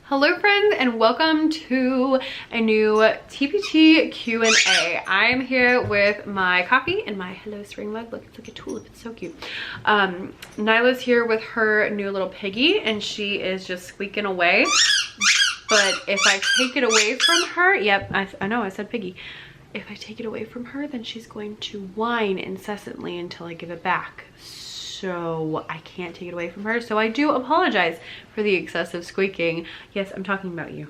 Hello friends, and welcome to a new TPT Q&A. I'm here with my coffee and my Hello Spring mug. Look, it's like a tulip, it's so cute. Nyla's here with her new little piggy and she is just squeaking away. But if I take it away from her, yep, I know I said piggy. If I take it away from her, then she's going to whine incessantly until I give it back. So I can't take it away from her. So I do apologize for the excessive squeaking. Yes, I'm talking about you.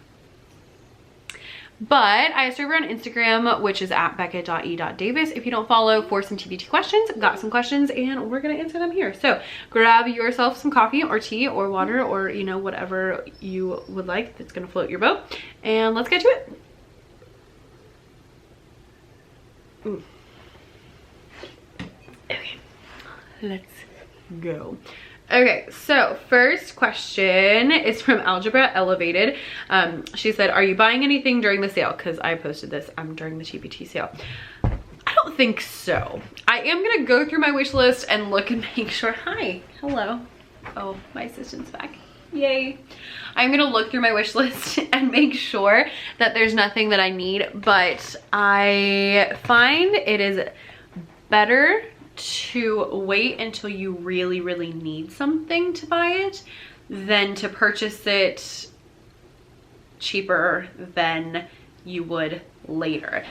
But I asked her on Instagram, which is at becca.e.davis. If you don't follow, for some TPT questions, got some questions and we're gonna answer them here. So grab yourself some coffee or tea or water or, you know, whatever you would like that's gonna float your boat. And let's get to it. Ooh. Okay, let's go. Okay, so first question is from Algebra Elevated. She said, are you buying anything during the sale? Because I posted this during the TPT sale. I don't think so. I am gonna go through my wish list and look and make sure. Hi, hello. Oh, my assistant's back. Yay. I'm gonna look through my wish list and make sure that there's nothing that I need, but I find it is better to wait until you really need something to buy it than to purchase it cheaper than you would later,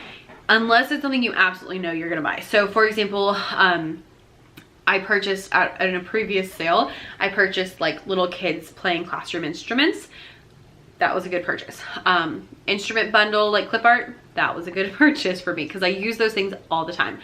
unless it's something you absolutely know you're gonna buy. So for example, I purchased at a previous sale, I purchased like little kids playing classroom instruments. That was a good purchase. Instrument bundle, like clip art, that was a good purchase for me because I use those things all the time.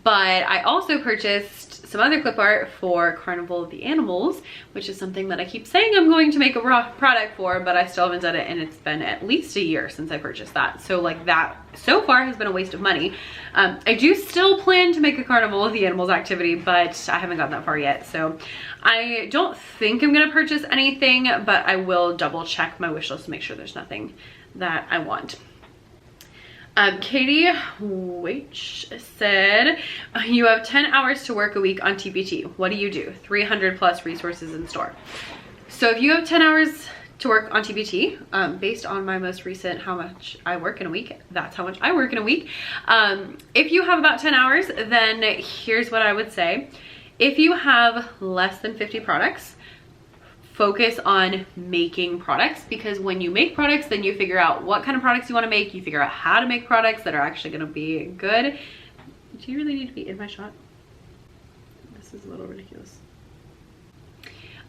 But I also purchased some other clip art for Carnival of the Animals, which is something that I keep saying I'm going to make a raw product for, but I still haven't done it, and it's been at least a year since I purchased that. So like that so far has been a waste of money. I do still plan to make a Carnival of the Animals activity, but I haven't gotten that far yet. So I don't think I'm gonna purchase anything, but I will double check my wish list to make sure there's nothing that I want. Katie which said, you have 10 hours to work a week on TPT. What do you do? 300 plus resources in store. So if you have 10 hours to work on TPT, based on my most recent how much I work in a week, that's how much I work in a week. If you have about 10 hours, then here's what I would say. If you have less than 50 products, focus on making products, because when you make products, then you figure out what kind of products you want to make. You figure out how to make products that are actually going to be good. Do you really need to be in my shot? This is a little ridiculous.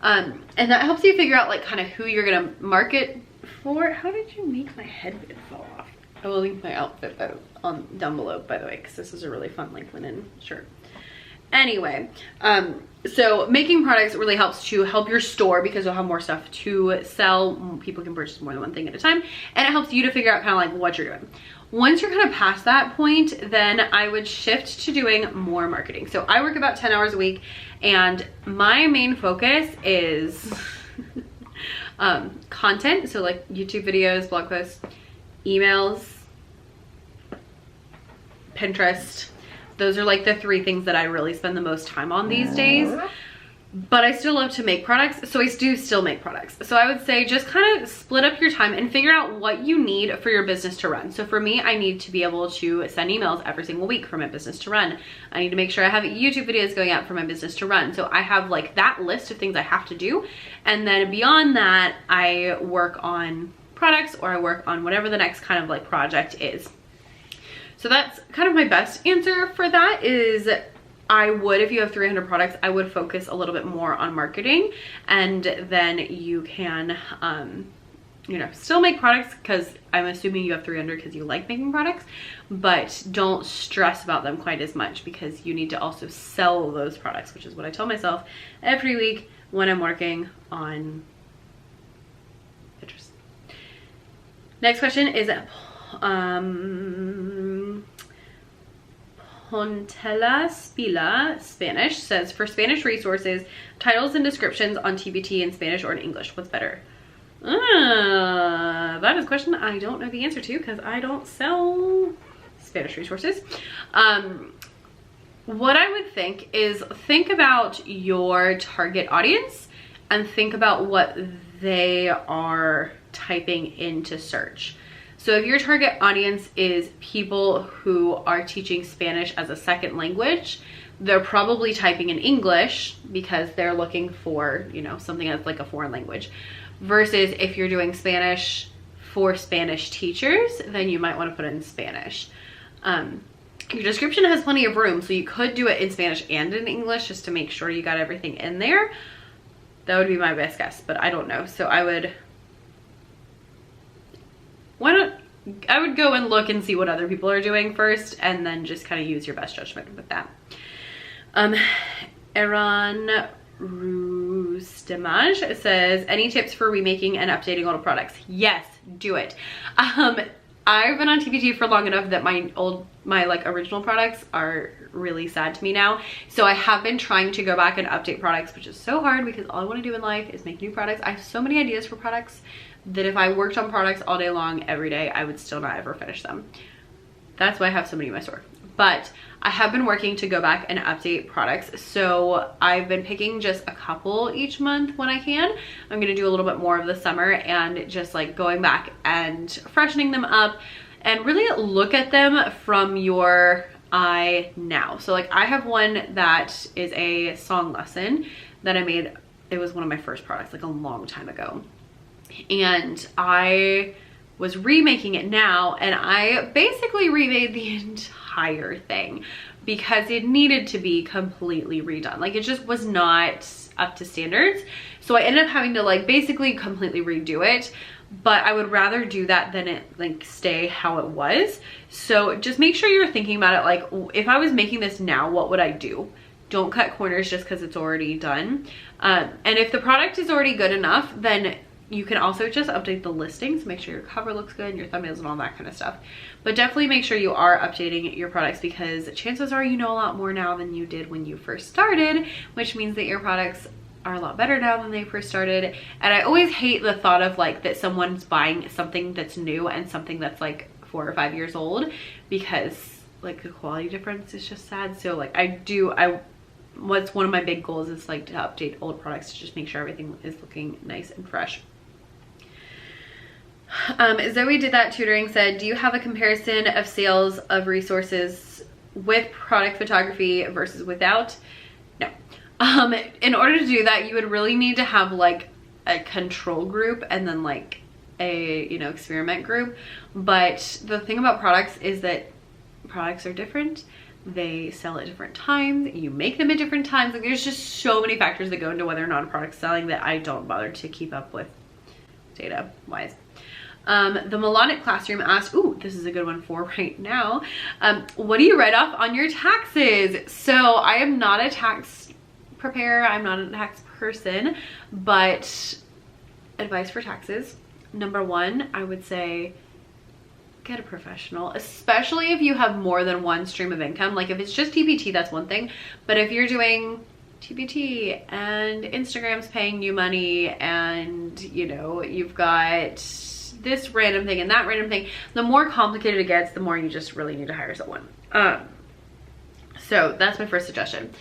And that helps you figure out like kind of who you're going to market for. How did you make my headband fall off? I will link my outfit down below, by the way, because this is a really fun like linen shirt. Anyway, so making products really helps to help your store because you'll have more stuff to sell. People can purchase more than one thing at a time, and it helps you to figure out kind of like what you're doing. Once you're kind of past that point, then I would shift to doing more marketing. So I work about 10 hours a week, and my main focus is content. So like YouTube videos, blog posts, emails, Pinterest. Those are like the three things that I really spend the most time on these days. But I still love to make products, so I do still make products. So I would say just kind of split up your time and figure out what you need for your business to run. So for me, I need to be able to send emails every single week for my business to run. I need to make sure I have YouTube videos going out for my business to run. So I have like that list of things I have to do. And then beyond that, I work on products, or I work on whatever the next kind of like project is. So that's kind of my best answer for that. Is I would, if you have 300 products, I would focus a little bit more on marketing, and then you can, you know, still make products, because I'm assuming you have 300 because you like making products, but don't stress about them quite as much, because you need to also sell those products, which is what I tell myself every week when I'm working on Pinterest. Next question is, Pontella Spila Spanish says, for Spanish resources, titles and descriptions on TPT in Spanish or in English, what's better? That is a question I don't know the answer to, because I don't sell Spanish resources. What I would think is, think about your target audience and think about what they are typing into search. So if your target audience is people who are teaching Spanish as a second language, they're probably typing in English because they're looking for, you know, something that's like a foreign language. Versus if you're doing Spanish for Spanish teachers, then you might want to put it in Spanish. Your description has plenty of room, so you could do it in Spanish and in English just to make sure you got everything in there. That would be my best guess, but I don't know. So I would go and look and see what other people are doing first, and then just kind of use your best judgment with that. Eran Rustemaj says, any tips for remaking and updating older products? Yes, do it. I've been on TPT for long enough that my like original products are really sad to me now. So I have been trying to go back and update products, which is so hard because all I want to do in life is make new products. I have so many ideas for products that if I worked on products all day long every day, I would still not ever finish them. That's why I have so many in my store. But I have been working to go back and update products. So I've been picking just a couple each month when I can. I'm gonna do a little bit more of the summer and just like going back and freshening them up and really look at them from your eye now. So like I have one that is a song lesson that I made. It was one of my first products like a long time ago. And I was remaking it now, and I basically remade the entire thing because it needed to be completely redone. Like it just was not up to standards. So I ended up having to like basically completely redo it, but I would rather do that than it like stay how it was. So just make sure you're thinking about it. Like if I was making this now, what would I do? Don't cut corners just because it's already done. And if the product is already good enough, then you can also just update the listings, make sure your cover looks good, your thumbnails and all that kind of stuff. But definitely make sure you are updating your products because chances are you know a lot more now than you did when you first started, which means that your products are a lot better now than they first started. And I always hate the thought of like that someone's buying something that's new and something that's like 4 or 5 years old, because like the quality difference is just sad. So like what's one of my big goals is like to update old products to just make sure everything is looking nice and fresh. Zoe Did That Tutoring said, do you have a comparison of sales of resources with product photography versus without? No. In order to do that, you would really need to have like a control group and then like a, you know, experiment group. But the thing about products is that products are different. They sell at different times. You make them at different times. Like there's just so many factors that go into whether or not a product's selling that I don't bother to keep up with data wise. The Melodic Classroom asked, ooh, this is a good one for right now. What do you write off on your taxes? So I am not a tax preparer. I'm not a tax person, but advice for taxes. Number one, I would say get a professional, especially if you have more than one stream of income. Like if it's just TPT, that's one thing. But if you're doing TPT and Instagram's paying you money and, you know, you've got this random thing and that random thing, the more complicated it gets, the more you just really need to hire someone. So that's my first suggestion.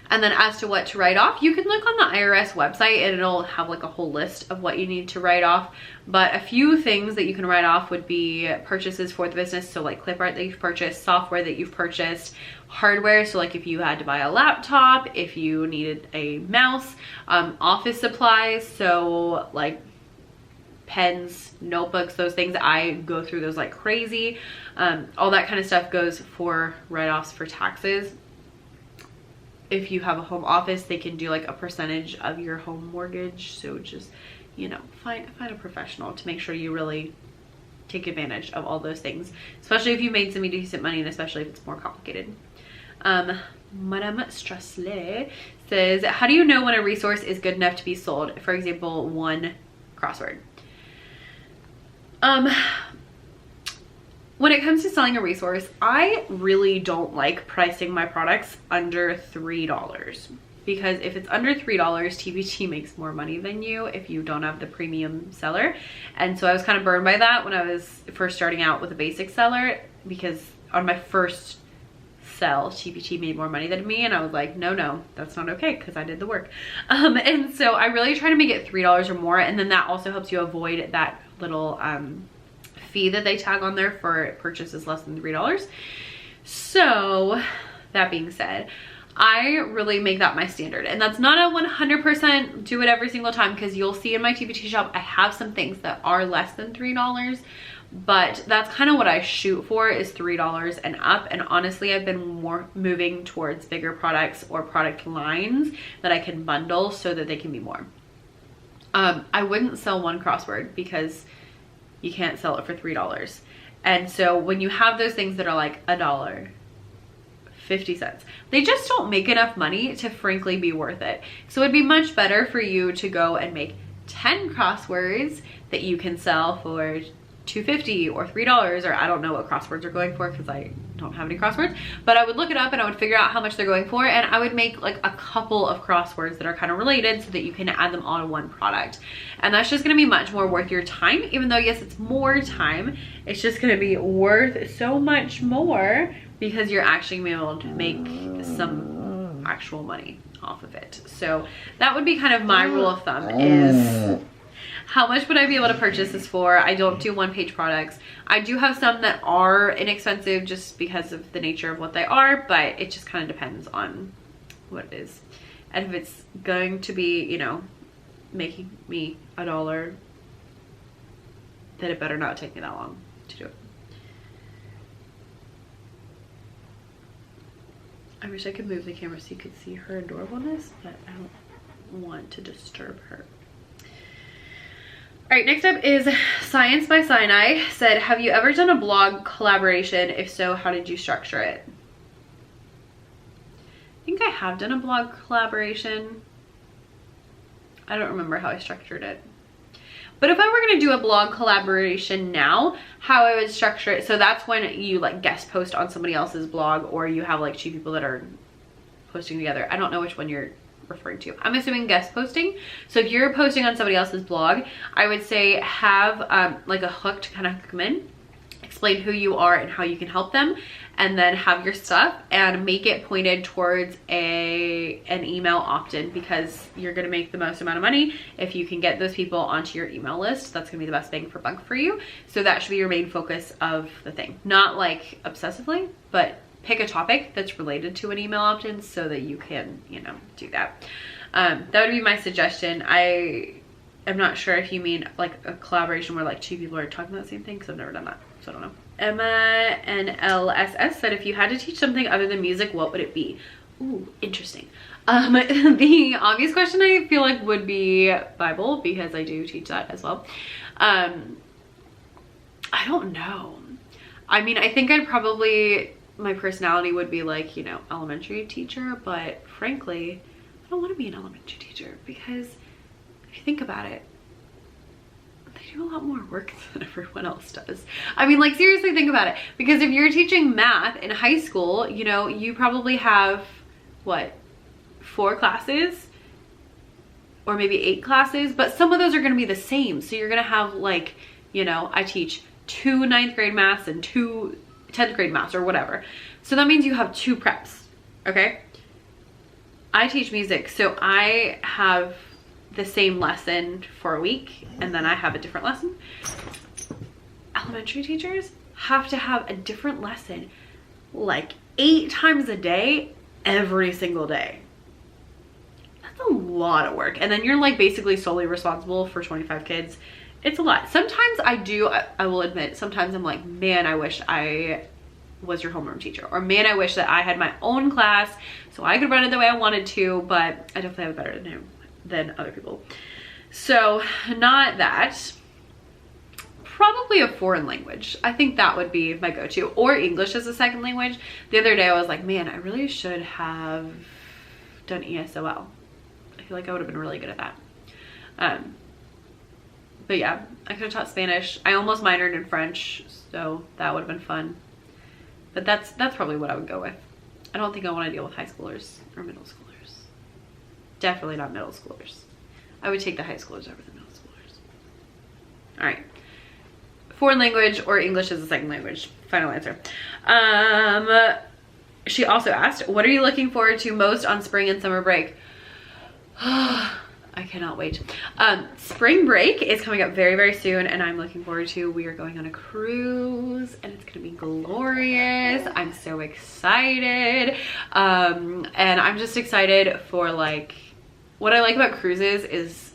And then as to what to write off, you can look on the IRS website and it'll have like a whole list of what you need to write off. But a few things that you can write off would be purchases for the business. So like clip art that you've purchased, software that you've purchased, hardware. So like if you had to buy a laptop, if you needed a mouse, office supplies. So like pens, notebooks, those things. I go through those like crazy. All that kind of stuff goes for write-offs for taxes. If you have a home office, they can do like a percentage of your home mortgage. So just, you know, find a professional to make sure you really take advantage of all those things, especially if you made some decent money and especially if it's more complicated. Madame Strassley says, how do you know when a resource is good enough to be sold? For example, one crossword. When it comes to selling a resource, I really don't like pricing my products under $3 because if it's under $3, TPT makes more money than you if you don't have the premium seller. And so I was kind of burned by that when I was first starting out with a basic seller, because on my first sell, TPT made more money than me, and I was like, no, that's not okay because I did the work. And so I really try to make it $3 or more, and then that also helps you avoid that little fee that they tag on there for purchases less than $3. So that being said, I really make that my standard, and that's not a 100% do it every single time, because you'll see in my TPT shop I have some things that are less than $3, but that's kind of what I shoot for, is $3 and up. And honestly, I've been more moving towards bigger products or product lines that I can bundle so that they can be more. I wouldn't sell one crossword because you can't sell it for $3. And so when you have those things that are like $1, 50 cents, they just don't make enough money to frankly be worth it. So it'd be much better for you to go and make 10 crosswords that you can sell for $2.50 or $3, or I don't know what crosswords are going for because I don't have any crosswords, but I would look it up and I would figure out how much they're going for, and I would make like a couple of crosswords that are kind of related so that you can add them all to one product. And that's just going to be much more worth your time, even though yes, it's more time, it's just going to be worth so much more because you're actually going to be able to make some actual money off of it. So that would be kind of my rule of thumb, is how much would I be able to purchase this for? I don't do one-page products. I do have some that are inexpensive just because of the nature of what they are, but it just kind of depends on what it is. And if it's going to be, you know, making me $1, then it better not take me that long to do it. I wish I could move the camera so you could see her adorableness, but I don't want to disturb her. All right, next up is Science by Sinai said, have you ever done a blog collaboration? If so, how did you structure it? I think I have done a blog collaboration. I don't remember how I structured it. But if I were gonna do a blog collaboration now, how I would structure it, so that's when you like guest post on somebody else's blog, or you have like 2 people that are posting together. I don't know which one you're referring to. I'm assuming guest posting. So if you're posting on somebody else's blog, I would say have like a hook to kind of hook them in, explain who you are and how you can help them, and then have your stuff and make it pointed towards an email opt-in, because you're going to make the most amount of money if you can get those people onto your email list. That's going to be the best bang for buck for you. So that should be your main focus of the thing, not like obsessively, but pick a topic that's related to an email opt-in so that you can, you know, do that. That would be my suggestion. I am not sure if you mean like a collaboration where like 2 people are talking about the same thing, because I've never done that, so I don't know. Emma NLSS said, if you had to teach something other than music, what would it be? Ooh, interesting. The obvious question I feel like would be Bible, because I do teach that as well. I don't know. I mean, I think I'd probably, my personality would be like, you know, elementary teacher, but frankly, I don't want to be an elementary teacher, because if you think about it, they do a lot more work than everyone else does. I mean, like, seriously think about it, because if you're teaching math in high school, you know, you probably have what, 4 classes or maybe 8 classes, but some of those are going to be the same. So you're going to have like, you know, I teach 2 9th grade maths and 2 10th grade maths or whatever. So that means you have 2 preps, okay? I teach music, so I have the same lesson for a week and then I have a different lesson. Elementary teachers have to have a different lesson like 8 times a day, every single day. That's a lot of work. And then you're like basically solely responsible for 25 kids. It's a lot. Sometimes I will admit, sometimes I'm like, man, I wish I was your homeroom teacher, or man, I wish that I had my own class so I could run it the way I wanted to, but I definitely have it better than other people. So not that. Probably a foreign language. I think that would be my go-to, or English as a second language. The other day I was like, man, I really should have done ESOL. I feel like I would have been really good at that. But yeah, I could have taught Spanish. I almost minored in French, so that would have been fun. But that's probably what I would go with. I don't think I want to deal with high schoolers or middle schoolers. Definitely not middle schoolers. I would take the high schoolers over the middle schoolers. All right. Foreign language or English as a second language. Final answer. She also asked, what are you looking forward to most on spring and summer break? I cannot wait. Spring break is coming up very, very soon, and I'm looking forward to, we are going on a cruise, and it's gonna be glorious. I'm so excited. And I'm just excited for, like, what I like about cruises is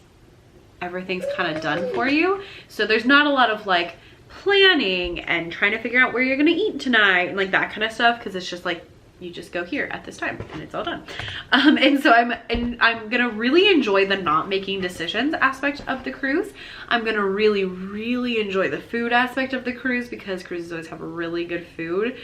everything's kind of done for you. So there's not a lot of like planning and trying to figure out where you're gonna eat tonight and like that kind of stuff, because it's just like, you just go here at this time and it's all done. And so I'm gonna really enjoy the not making decisions aspect of the cruise. I'm gonna really, really enjoy the food aspect of the cruise, because cruises always have really good food.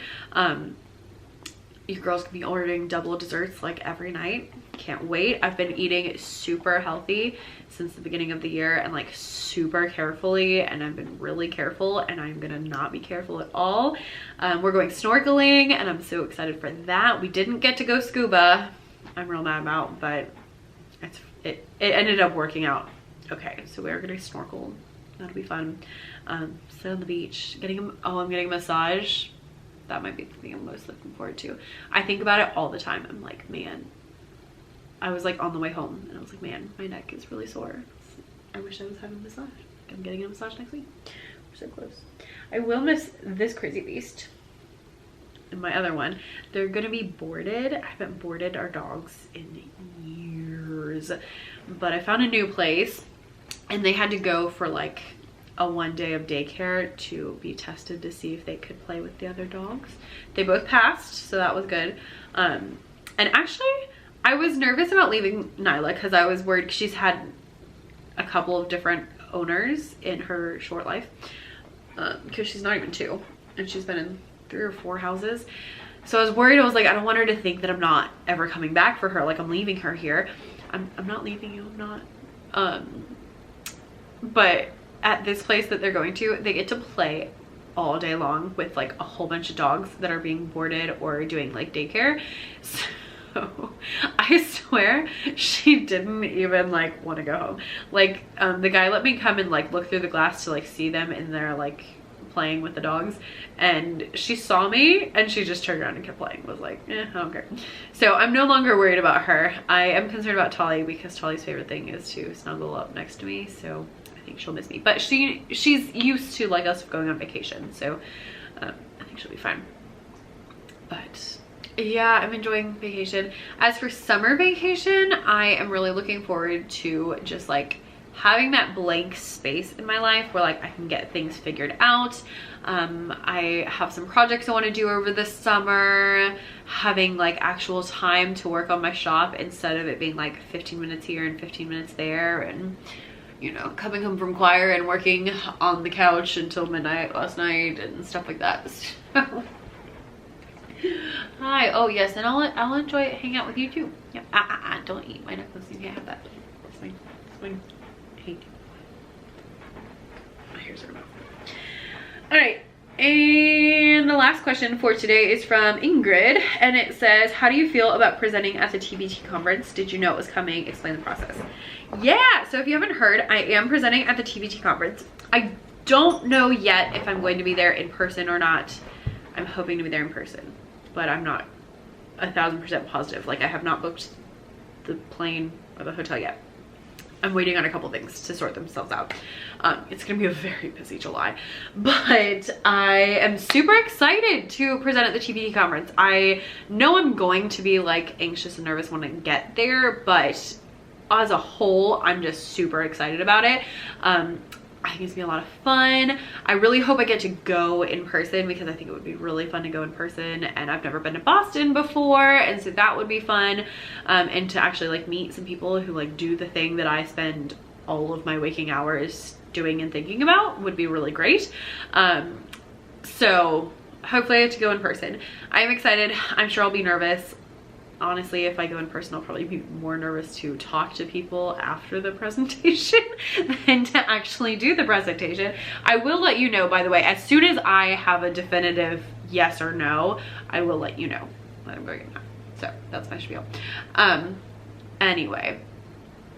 You girls can be ordering double desserts like every night. Can't wait. I've been eating super healthy since the beginning of the year, and like super carefully, and I've been really careful, and I'm gonna not be careful at all. We're going snorkeling, and I'm so excited for that. We didn't get to go scuba. I'm real mad about, but it ended up working out okay. So we're gonna snorkel. That'll be fun. Sit on the beach, I'm getting a massage. That might be the thing I'm most looking forward to. I think about it all the time. I'm like, man, I was like on the way home and I was like, man, my neck is really sore. I wish I was having a massage. I'm getting a massage next week. We're so close. I will miss this crazy beast and my other one. They're gonna be boarded. I haven't boarded our dogs in years, but I found a new place and they had to go for like a 1 day of daycare to be tested to see if they could play with the other dogs. They both passed, so that was good. And actually, I was nervous about leaving Nyla because I was worried, 'cause she's had a couple of different owners in her short life, because she's not even 2 and she's been in 3 or 4 houses. So I was worried. I was like, I don't want her to think that I'm not ever coming back for her, like I'm leaving her here. I'm not leaving you, I'm not. But at this place that they're going to, they get to play all day long with like a whole bunch of dogs that are being boarded or doing like daycare. So I swear she didn't even like want to go home. Like the guy let me come and like look through the glass to like see them in there like playing with the dogs, and she saw me and she just turned around and kept playing. Was like, I don't care. So I'm no longer worried about her. I am concerned about Tolly, because Tolly's favorite thing is to snuggle up next to me, so I think she'll miss me. But she's used to like us going on vacation, so I think she'll be fine. But yeah, I'm enjoying vacation. As for summer vacation, I am really looking forward to just like having that blank space in my life where like I can get things figured out. I have some projects I want to do over the summer, having like actual time to work on my shop instead of it being like 15 minutes here and 15 minutes there, and you know, coming home from choir and working on the couch until midnight last night and stuff like that. So hi. Oh yes, and I'll enjoy hanging out with you too. Yeah. Don't eat my necklace. You can't have that. It's fine. It's fine. I hate you. My hair's in my mouth. All right. And the last question for today is from Ingrid, and it says, how do you feel about presenting at the TPT conference? Did you know it was coming? Explain the process. Yeah, so if you haven't heard, I am presenting at the TPT conference. I don't know yet if I'm going to be there in person or not. I'm hoping to be there in person, but I'm not 1000% positive. Like, I have not booked the plane or the hotel yet. I'm waiting on a couple things to sort themselves out. It's gonna be a very busy July, but I am super excited to present at the TPT conference. I know I'm going to be like anxious and nervous when I get there, but as a whole, I'm just super excited about it. I think it's gonna be a lot of fun. I really hope I get to go in person, because I think it would be really fun to go in person, and I've never been to Boston before, and so that would be fun. And to actually like meet some people who like do the thing that I spend all of my waking hours doing and thinking about would be really great. So hopefully I get to go in person. I am excited. I'm sure I'll be nervous. Honestly, if I go in person, I'll probably be more nervous to talk to people after the presentation than to actually do the presentation. I will let you know, by the way, as soon as I have a definitive yes or no, I will let you know that I'm going in now. So that's my spiel. Anyway,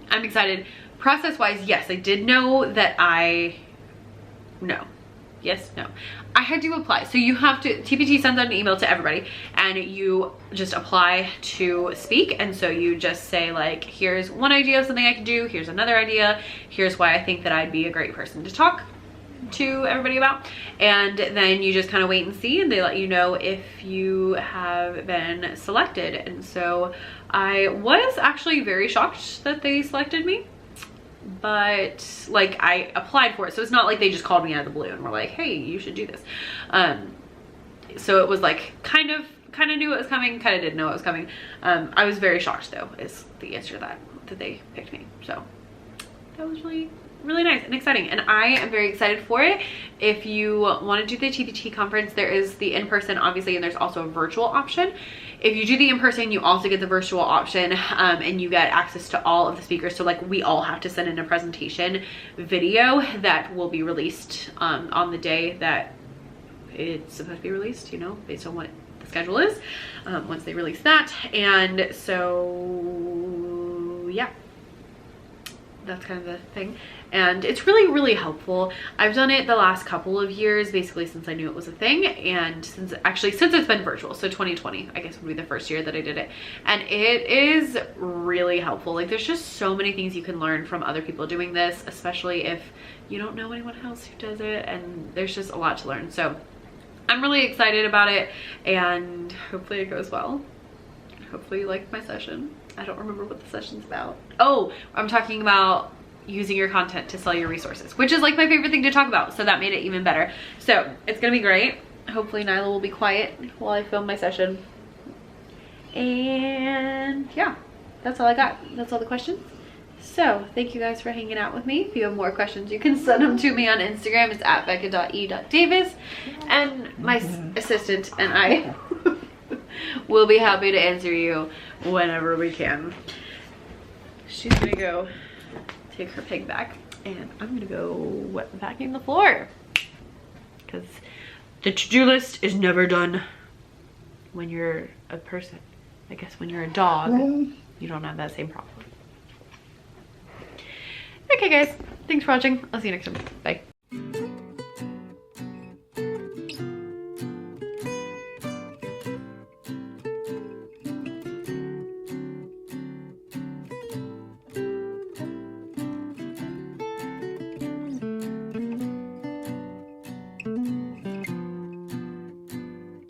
I'm excited. Process-wise, yes, I did know that Yes, no. I had to apply. So you have to, TPT sends out an email to everybody and you just apply to speak. And so you just say like, here's one idea of something I can do. Here's another idea. Here's why I think that I'd be a great person to talk to everybody about. And then you just kind of wait and see, and they let you know if you have been selected. And so I was actually very shocked that they selected me. But like I applied for it, so it's not like they just called me out of the blue and were like, hey, you should do this. So it was like kind of knew it was coming, kind of didn't know it was coming. I was very shocked though, is the answer that they picked me. So that was really nice and exciting, and I am very excited for it. If you want to do the TPT conference, there is the in-person obviously, and there's also a virtual option. If you do the in-person, you also get the virtual option, and you get access to all of the speakers. So like we all have to send in a presentation video that will be released on the day that it's supposed to be released, you know, based on what the schedule is, once they release that. And so yeah, that's kind of the thing, and it's really helpful. I've done it the last couple of years, basically since I knew it was a thing, and since it's been virtual. So 2020 I guess would be the first year that I did it, and it is really helpful. Like there's just so many things you can learn from other people doing this, especially if you don't know anyone else who does it, and there's just a lot to learn. So I'm really excited about it, and hopefully it goes well. Hopefully you liked my session. I don't remember what the session's about. Oh, I'm talking about using your content to sell your resources, which is like my favorite thing to talk about. So that made it even better. So it's gonna be great. Hopefully Nyla will be quiet while I film my session. And yeah, that's all I got. That's all the questions. So thank you guys for hanging out with me. If you have more questions, you can send them to me on Instagram. It's at becca.e.davis. And my assistant and I we'll be happy to answer you whenever we can. She's gonna go take her pig back, and I'm gonna go vacuum the floor, because the to-do list is never done when you're a person. I guess when you're a dog, you don't have that same problem. Okay guys, thanks for watching. I'll see you next time. Bye.